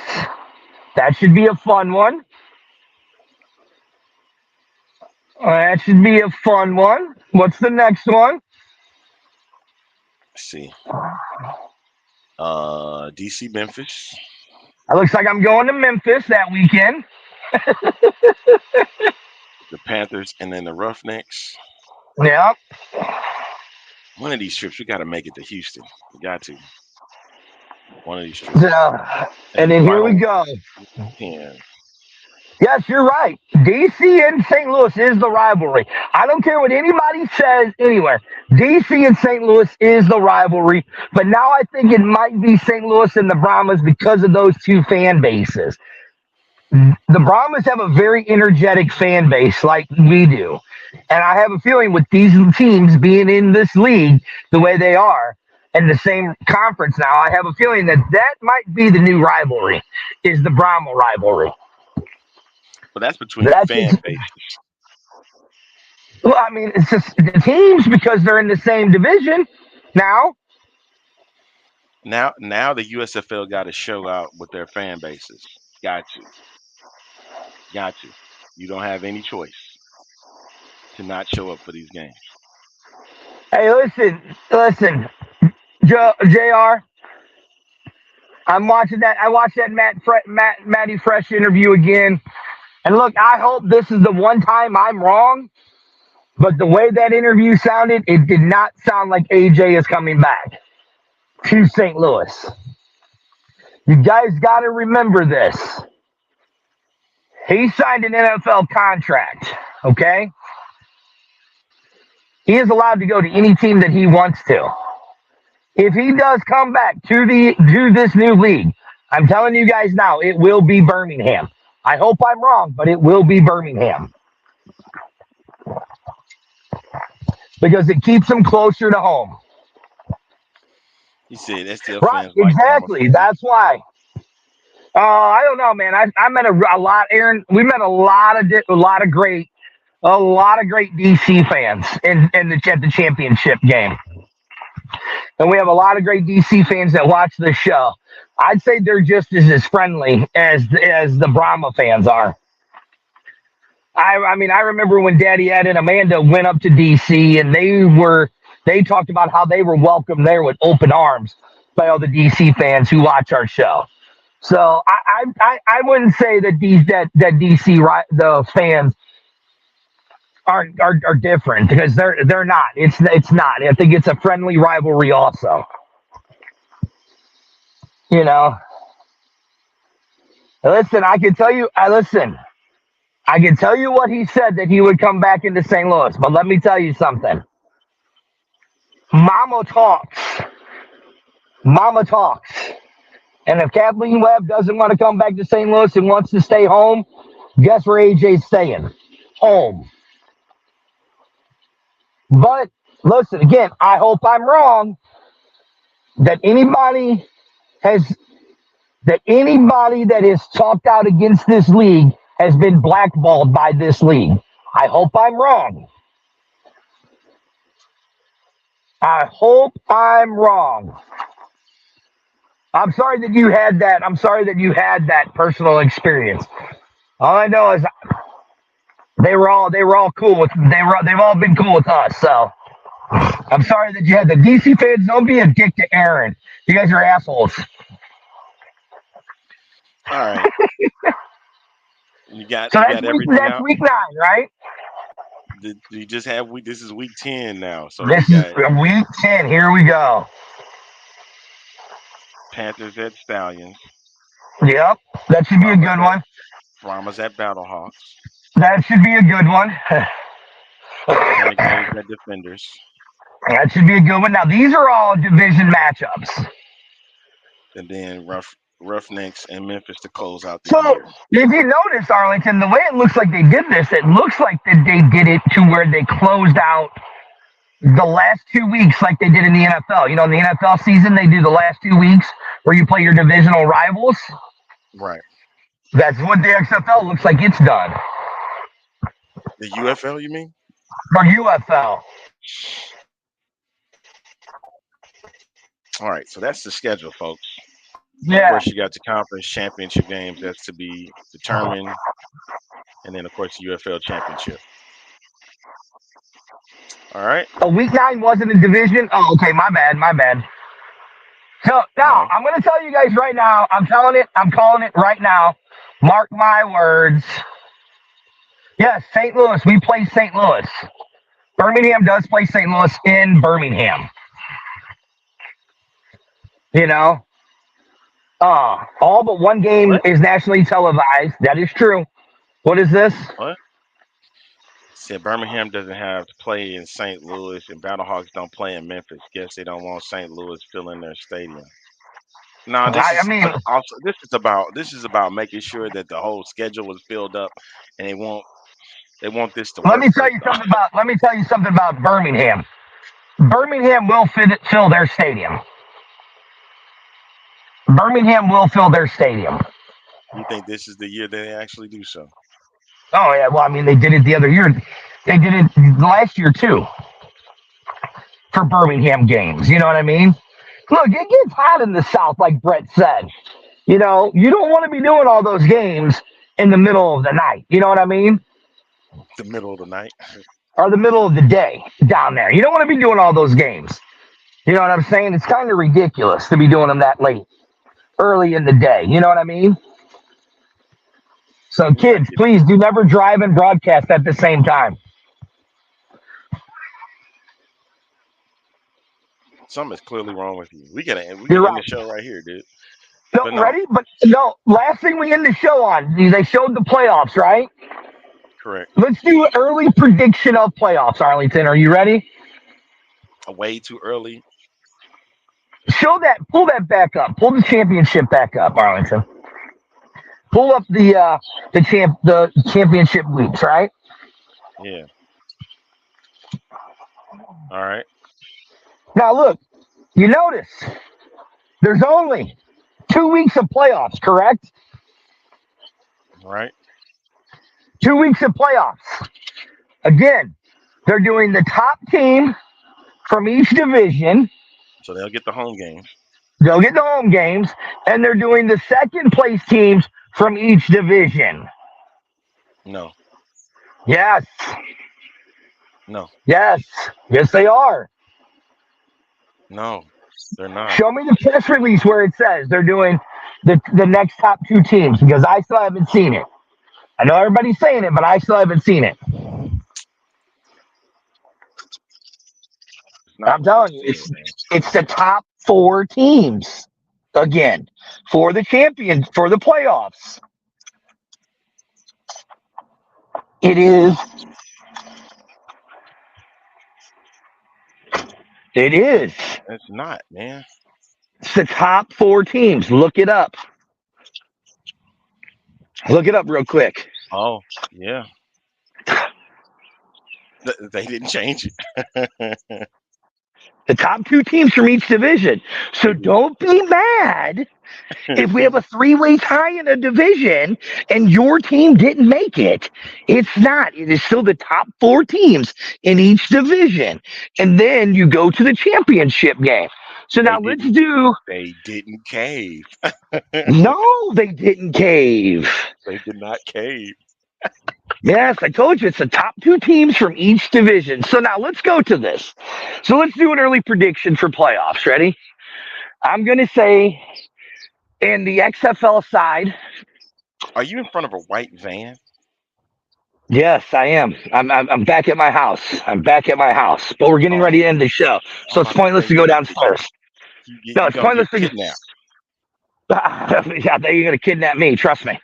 That should be a fun one. That should be a fun one. What's the next one? Let's see. DC Memphis. It looks like I'm going to Memphis that weekend. The Panthers and then the Roughnecks. Yeah. One of these trips, we got to make it to Houston. We got to. One of these trips. Yeah. And then here we go. 10. Yes, you're right. DC and St. Louis is the rivalry. I don't care what anybody says anywhere. DC and St. Louis is the rivalry. But now I think it might be St. Louis and the Brahmas because of those two fan bases. The Brahmas have a very energetic fan base like we do. And I have a feeling with these teams being in this league the way they are in the same conference now, I have a feeling that that might be the new rivalry, is the Brahma rivalry. But that's between That's fan just, bases. well, I mean, it's just the teams because they're in the same division now. Now the USFL got to show out with their fan bases. Got you, got you. You don't have any choice to not show up for these games. Hey, listen, Jr. I'm watching that. I watched that Matty Fresh interview again. And look, I hope this is the one time I'm wrong. But the way that interview sounded, it did not sound like AJ is coming back to St. Louis. You guys got to remember this. He signed an NFL contract, okay? He is allowed to go to any team that he wants to. If he does come back to this new league, I'm telling you guys now, it will be Birmingham. I hope I'm wrong, but it will be Birmingham. Because it keeps him closer to home. You said STL Right, fans like Brahma exactly. fans. That's why. I don't know, man. I met a lot, Aaron. We met a lot of great DC fans at the championship game, and we have a lot of great DC fans that watch the show. I'd say they're just as friendly as the Brahma fans are. I mean, I remember when Daddy Ed and Amanda went up to DC, and they talked about how they were welcomed there with open arms by all the DC fans who watch our show. So I wouldn't say that DC the fans are different, because they're not. It's not. I think it's a friendly rivalry also. You know. Listen, I can tell you. I can tell you what he said, that he would come back into St. Louis. But let me tell you something. Mama talks. Mama talks. And if Kathleen Webb doesn't want to come back to St. Louis and wants to stay home, guess where AJ's staying? Home. But listen, again, I hope I'm wrong. That anybody that has talked out against this league has been blackballed by this league. I hope I'm wrong. I hope I'm wrong. I'm sorry that you had that. I'm sorry that you had that personal experience. All I know is they were all cool with they've all been cool with us. So I'm sorry that you had the DC fans. Don't be a dick to Aaron. You guys are assholes. All right. You got everything that's out. week 9, right? You just have week. This is week 10 now. So This you is got week 10. Here we go. Panthers at Stallions, Yep, that should be a good one. Brahmas at Battlehawks, That should be a good one. Renegades at Defenders. That should be a good one. Now, these are all division matchups. And then Roughnecks and Memphis to close out the So, year. if you notice, Arlington, the way it looks like they did this, it looks like that they did it to where they closed out the last 2 weeks like they did in the NFL. You know, in the NFL season, they do the last 2 weeks where you play your divisional rivals. Right. That's what the XFL looks like it's done. The UFL, you mean? Or UFL. All right. So that's the schedule, folks. Of Yeah. course, you got the conference championship games that's to be determined. And then, of course, the UFL championship. All right. Oh, week 9 wasn't a division? Oh, okay. My bad. So now I'm going to tell you guys right now. I'm calling it right now. Mark my words. Yes, St. Louis. We play St. Louis. Birmingham does play St. Louis in Birmingham. You know, all but one game is nationally televised. That is true. What is this? What? Said Birmingham doesn't have to play in St. Louis and Battlehawks don't play in Memphis. Guess they don't want St. Louis filling their stadium. No, I mean, this is about making sure that the whole schedule was filled up, and they want this to let work me for tell the you something about. Let me tell you something about Birmingham. Birmingham will fill their stadium. Birmingham will fill their stadium. You think this is the year they actually do so? Oh yeah, well, I mean, they did it the other year. They did it last year too for Birmingham games. You know what I mean? Look, it gets hot in the South, like Brett said. You know, you don't want to be doing all those games in the middle of the night. You know what I mean? The middle of the night. Or the middle of the day down there. You don't want to be doing all those games. You know what I'm saying? It's kind of ridiculous to be doing them that late, early in the day. You know what I mean? So, Yeah, I kids, get it. please do never drive and broadcast at the same time. Something is clearly wrong with you. We You're can end the right. show right here, dude. No, But no, ready? But no, last thing we end the show on, they showed the playoffs, right? correct. Let's do an early prediction of playoffs, Arlington. Are you ready? Way too early. Pull that back up. Pull the championship back up, Arlington. Pull up the championship weeks, right? Yeah. All right. Now look, you notice there's only 2 weeks of playoffs, correct? All right. 2 weeks of playoffs. Again, they're doing the top team from each division. So they'll get the home games. They'll get the home games, and they're doing the second place teams from each division. No. Yes, No. yes, yes, they are. No. They're not. Show me the press release where it says they're doing the next top two teams because I still haven't seen it. I know everybody's saying it, but I still haven't seen it. It's not I'm what it telling you, said, man. it's the top four teams again for the for the playoffs. It is. It is. It's not, man. It's the top four teams. Look it up. Look it up real quick. Oh, yeah. They didn't change it. The top two teams from each division. So don't be mad if we have a three-way tie in a division and your team didn't make it. It's not. It is still the top four teams in each division. And then you go to the championship game. So now let's do. They didn't cave. No, they didn't cave. They did not cave. Yes, I told you it's the top two teams from each division. So now let's go to this. So let's do an early prediction for playoffs. Ready? I'm going to say in the XFL side. Are you in front of a white van? Yes, I am. I'm back at my house. I'm back at my house. But we're getting ready to end the show. So it's pointless to go downstairs. No, it's pointless to get kidnapped. Yeah, they're going to kidnap me. Trust me.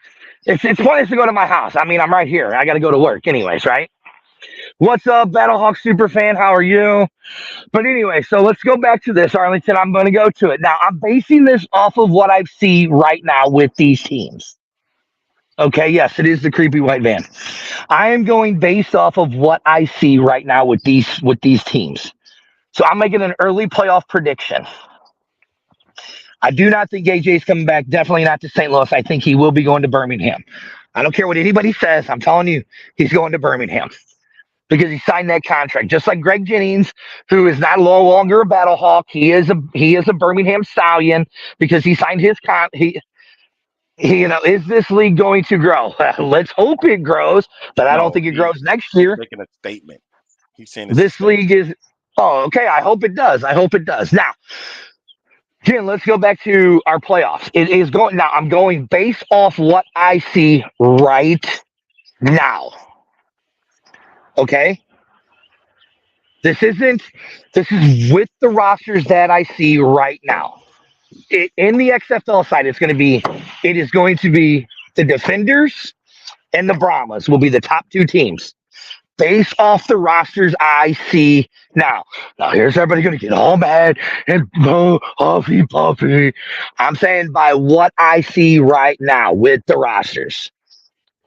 It's pointless to go to my house. I mean, I'm right here. I got to go to work anyways, right? What's up, Battlehawk Superfan? How are you? But anyway, so let's go back to this, Arlington. I'm going to go to it. Now, I'm basing this off of what I see right now with these teams. Okay, yes, it is the creepy white van. I am going based off of what I see right now with these teams. So I'm making an early playoff prediction. I do not think AJ's coming back. Definitely not to St. Louis. I think he will be going to Birmingham. I don't care what anybody says. I'm telling you, he's going to Birmingham because he signed that contract. Just like Greg Jennings, who is no longer a Battlehawk. He is a Birmingham Stallion because he signed his is this league going to grow? Let's hope it grows, but I don't think it grows next year. Making a statement. He's saying this league is. Oh, okay. I hope it does. I hope it does. Now, Jim, let's go back to our playoffs. It is going now. I'm going based off what I see right now. Okay. This is with the rosters that I see right now. In the XFL side, it is going to be the Defenders, and the Brahmas will be the top two teams based off the rosters I see now. Now, here's everybody going to get all mad and huffy puffy. I'm saying by what I see right now with the rosters.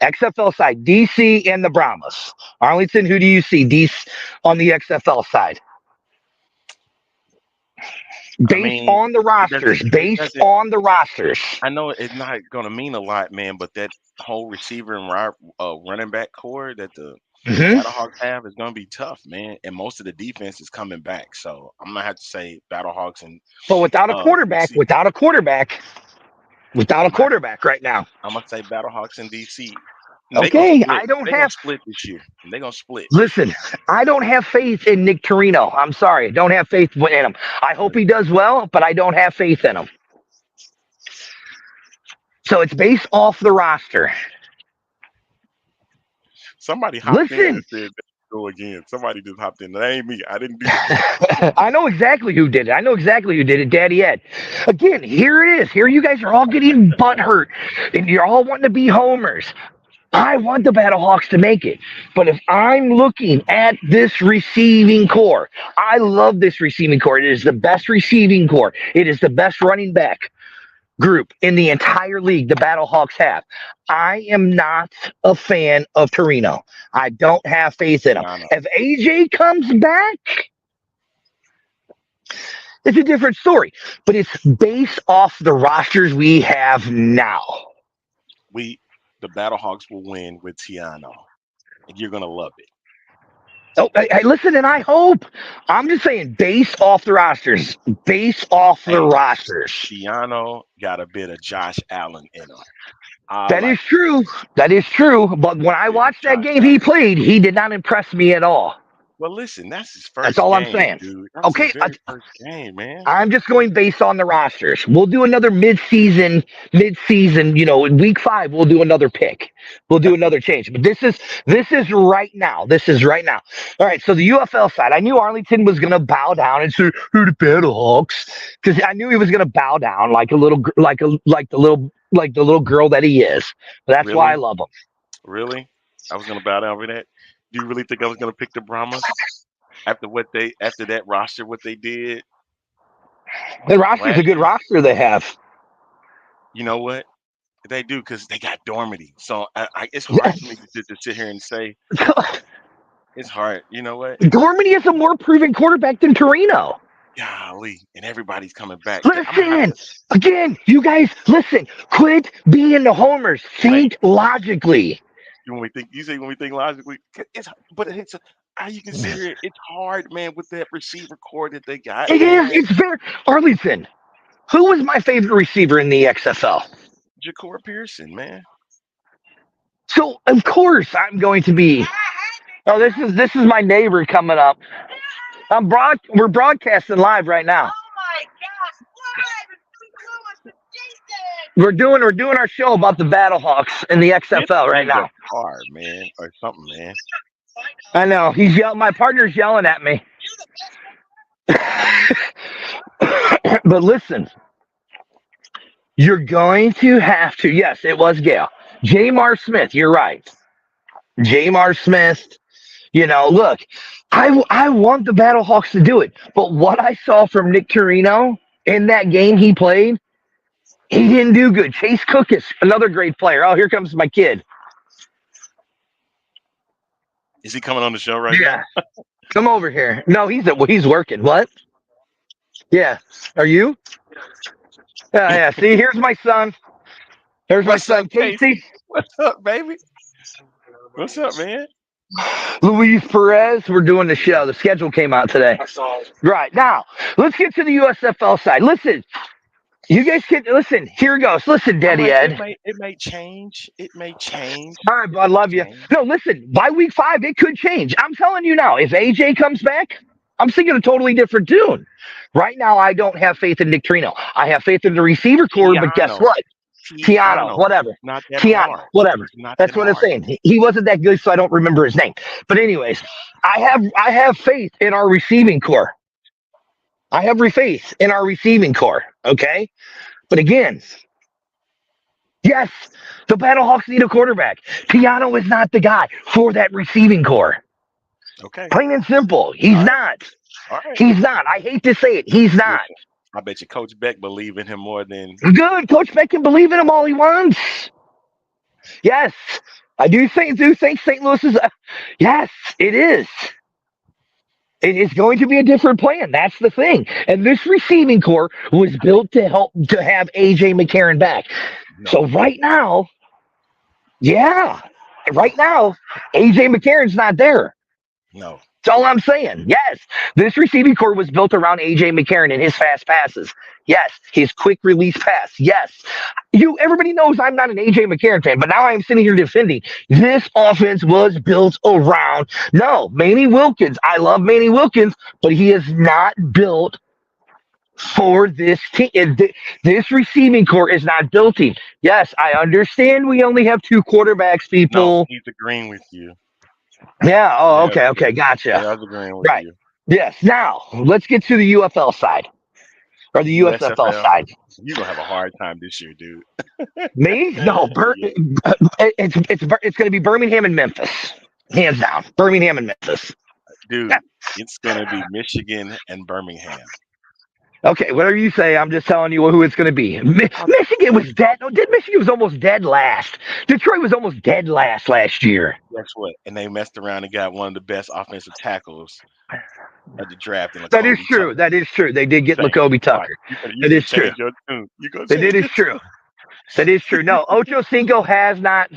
XFL side, DC and the Brahmas. Arlington, who do you see DC on the XFL side? I Based mean, on the rosters, it based doesn't. on the rosters. I know it's not going to mean a lot, man, but that whole receiver and running back core that the Hmm. Battlehawks have is going to be tough, man. And most of the defense is coming back, so I'm gonna have to say Battlehawks and But without a quarterback, DC. without a I'm gonna, quarterback right now. I'm gonna say Battlehawks and DC. And they gonna Okay, split. I don't They gonna have. split this year. They gonna split. Listen, I don't have faith in Nick Torino. I'm sorry, I don't have faith in him. I hope he does well, but I don't have faith in him. So it's based off the roster. Somebody hopped in Listen, and said, "Go again." Somebody just hopped in. That ain't me. I didn't do that. I know exactly who did it. I know exactly who did it, Daddy Ed. Again, here it is. Here you guys are all getting butt hurt, and you're all wanting to be homers. I want the Battlehawks to make it. But if I'm looking at this receiving core, I love this receiving core. It is the best receiving core. It is the best running back group in the entire league the Battlehawks have. I am not a fan of Torino. I don't have faith in him. Nah, nah. If AJ comes back, it's a different story. But it's based off the rosters we have now. The Battlehawks will win with Tiano, and you're gonna love it. Oh, hey, listen, and I hope. I'm just saying, based off the rosters. Based off the Hey, rosters. Tiano got a bit of Josh Allen in him. I That is like true. That is true. But when I a bit of watched that Josh game he Allen. played, he did not impress me at all. Well, listen, that's his That's first all I'm game, saying. dude. That was his Okay, very first game, man. I'm just going based on the rosters. We'll do another mid-season, in week 5, we'll do another pick. We'll do another change. But this is right now. This is right now. All right, so the UFL side, I knew Arlington was gonna bow down and say, who the Battlehawks? Because I knew he was gonna bow down like a little like the little girl that he is. That's why I Really, love him. really, I was gonna bow down for that. Do you really think I was gonna pick the Brahmas after that roster what they did The roster's a last good year? roster they have. You know what? They do because they got Dormady. So it's hard for me to sit here and say it's hard. You know what? Dormany is a more proven quarterback than Torino. Golly, and everybody's coming back. I'm gonna have Listen, to. again, you guys, listen. Quit being the homers. Hey, Think logically. when we think, you say when we think logically, but it's how you consider it. It's hard, man, with that receiver core that they got, It is. man. It's very. Arlington, who was my favorite receiver in the XFL? Ja'Cory Pearson, man. So of course I'm going to be. Oh, this is my neighbor coming up. We're broadcasting live right now. We're doing our show about the Battlehawks in the Get XFL right in the now. car, man, or something, man. I know he's yelling. My partner's yelling at me. But listen, you're going to have to. Yes, it was Gail. Jamar Smith. You're right. Jamar Smith. Look, I want the Battlehawks to do it, but what I saw from Nick Torino in that game he played, he didn't do good. Chase Cook is another great player. Oh, here comes my kid. Is he coming on the show right Yeah, now? come over here. No, he's working. What? Yeah, are you? Yeah. See, here's my son. Here's my What's son, up, Casey? Casey. What's up, baby? What's up, man? Luis Perez. We're doing the show. The schedule came out today. Right now, let's get to the USFL side. Listen, you guys can listen. Here it goes. Listen, Daddy Ed. It may change. It may change. All right, bud. Love you. No, listen. By week 5, it could change. I'm telling you now. If AJ comes back, I'm singing a totally different tune. Right now, I don't have faith in Nick Torino. I have faith in the receiver core, but guess what? Tiano, whatever. Not that Tiano, hard. whatever. Not That's that what I'm hard. saying. He wasn't that good, so I don't remember his name. But anyways, I have faith in our receiving core. I have faith in our receiving core. Okay, but again, Yes, the Battlehawks need a quarterback. Piano is not the guy for that receiving core. Okay. Plain and simple. He's All right. not. All right. He's not. I hate to say it. He's not. Listen, I bet you Coach Beck believe in him more than Good. Coach Beck can believe in him all he wants. Yes, I do think St. Louis is. Yes, it is. It is going to be a different plan. That's the thing. And this receiving core was built to help to have AJ McCarron back. no. So right now, yeah, right now, AJ McCarron's not there. No. That's all I'm saying. Yes, this receiving core was built around AJ McCarron and his fast passes. Yes, his quick release pass. Yes, everybody knows I'm not an AJ McCarron fan, but now I'm sitting here defending this offense was built around. No, Manny Wilkins. I love Manny Wilkins, but he is not built for this team. This receiving core is not built in. Yes, I understand we only have two quarterbacks, people. No, he's agreeing with you. Yeah. Oh, Yeah, okay. Gotcha. Yeah, I was agreeing with Right. you. Yes. Now let's get to the UFL side or the USFL USFL. side. You're gonna have a hard time this year, dude. Me? No. It's going to be Birmingham and Memphis, hands down. Birmingham and Memphis. Dude, it's gonna be Michigan and Birmingham. Okay, whatever you say, I'm just telling you who it's going to be. Michigan was dead. No, Michigan was almost dead last. Detroit was almost dead last year. Guess what? And they messed around and got one of the best offensive tackles at the draft. That is true. That is true. They did get Lakobe Tucker. That is true. That is true. That is true. No, Ocho Cinco has not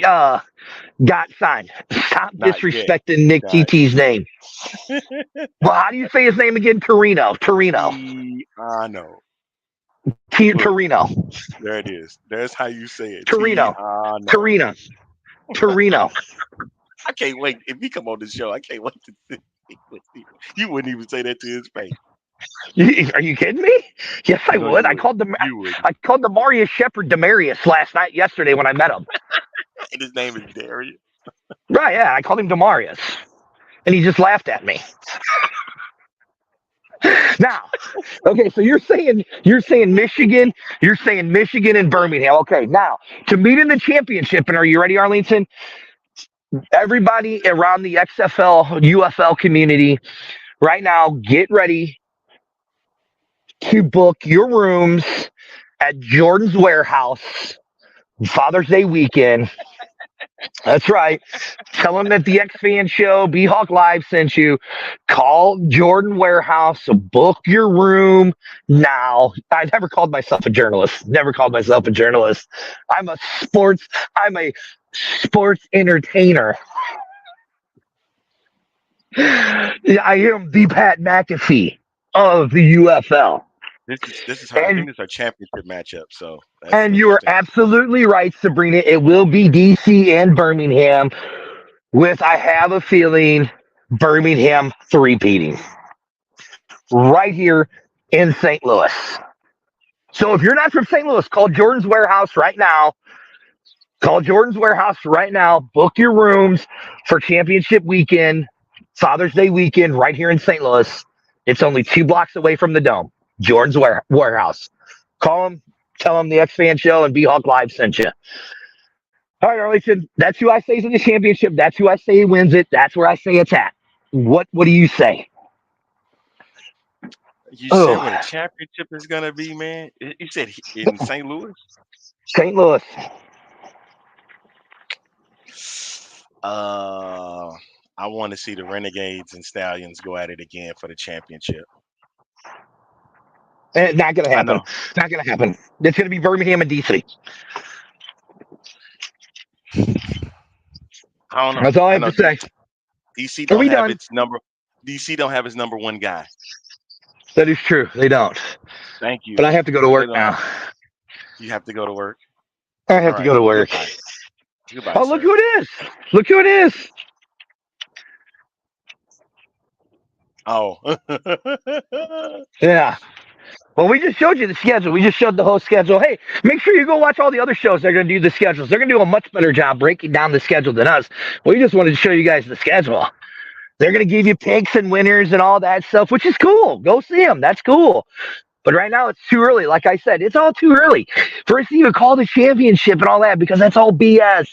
got signed. Stop Not disrespecting Nick Not TT's name. Well, how do you say his name again? Torino. I know. Torino. There it is. There's how you say it. Torino. I can't wait. If he come on the show, I can't wait to see. You wouldn't even say that to his face. Are you kidding me? Yes, I No, would. you I called the would. I called the Marius Shepard Demarius yesterday when I met him. And his name is Darius. Right, yeah. I called him Demarius. And he just laughed at me. Now, okay, so you're saying Michigan, and Birmingham. Okay, now to meet in the championship, and are you ready, Arlington? Everybody around the XFL, UFL community, right now, get ready to book your rooms at Jordan's Warehouse Father's Day weekend. That's right. Tell them that the X Fan Show, B-Hawk Live sent you. Call Jordan Warehouse, book your room now. I never called myself a journalist. I'm a sports entertainer. I am the Pat McAfee of the UFL. This is her. I think it's our championship matchup. So, and you are absolutely right, Sabrina. It will be DC and Birmingham. With I have a feeling Birmingham three-peating right here in St. Louis. So if you're not from St. Louis, call Jordan's Warehouse right now. Book your rooms for championship weekend, Father's Day weekend, right here in St. Louis. It's only 2 blocks away from the Dome. Jordan's Warehouse. Call them, tell them the X Fan Show and B-Hawk Live sent you. All right, Arlington, that's who I say is in the championship. That's who I say wins it. That's where I say it's at. What do you say? You said where the championship is going to be, man? You said in St. Louis? St. Louis. I want to see the Renegades and Stallions go at it again for the championship. Not going to happen. Not going to happen. It's going to be Birmingham and DC. I don't know. That's all I have to say. DC don't have its number. DC don't have its number one guy. That is true. They don't. Thank you. But I have to go to work now. You have to go to work? I have to go to work. Goodbye, oh, sir. Look who it is. Look who it is. Oh. Yeah. Well, we just showed you the schedule. We just showed the whole schedule. Hey, make sure you go watch all the other shows. They're going to do the schedules. They're going to do a much better job breaking down the schedule than us. We just wanted to show you guys the schedule. They're going to give you picks and winners and all that stuff, which is cool. Go see them. That's cool. But right now, it's too early. Like I said, it's all too early for us to even call the championship and all that because that's all BS.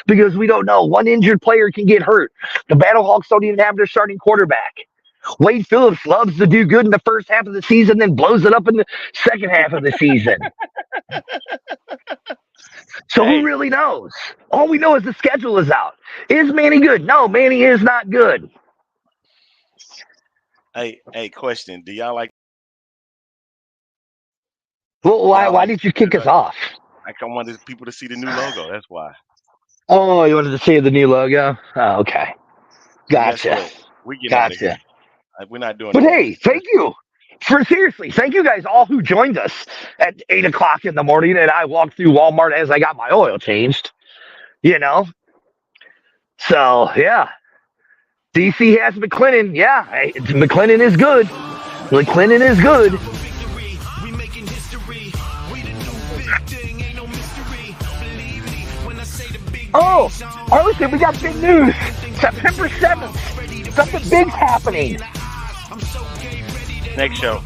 Because we don't know. One injured player can get hurt. The Battlehawks don't even have their starting quarterback. Wade Phillips loves to do good in the first half of the season, then blows it up in the second half of the season. So who Hey, really knows? All we know is the schedule is out. Is Manny good? No, Manny is not good. hey, question. Well, Do why y'all why like did you kick us off? I wanted people to see the new logo. That's why. Oh, you wanted to see the new logo? Oh, okay. And guess Gotcha. what? We getting out of Gotcha. here. We're not doing But it no more. hey, thank you. For seriously, thank you guys all who joined us at 8 o'clock in the morning and I walked through Walmart as I got my oil changed. You know? So yeah. DC has McLennan. Yeah, hey, McLennan is good. McLennan is good. Oh, Arlington, we got big news. September 7th. Something big's happening. Next show.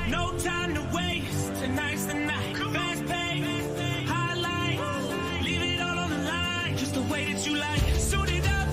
No time to waste. Tonight's the night. Fast pace, highlight. Leave it all on the line. Just the way that you like.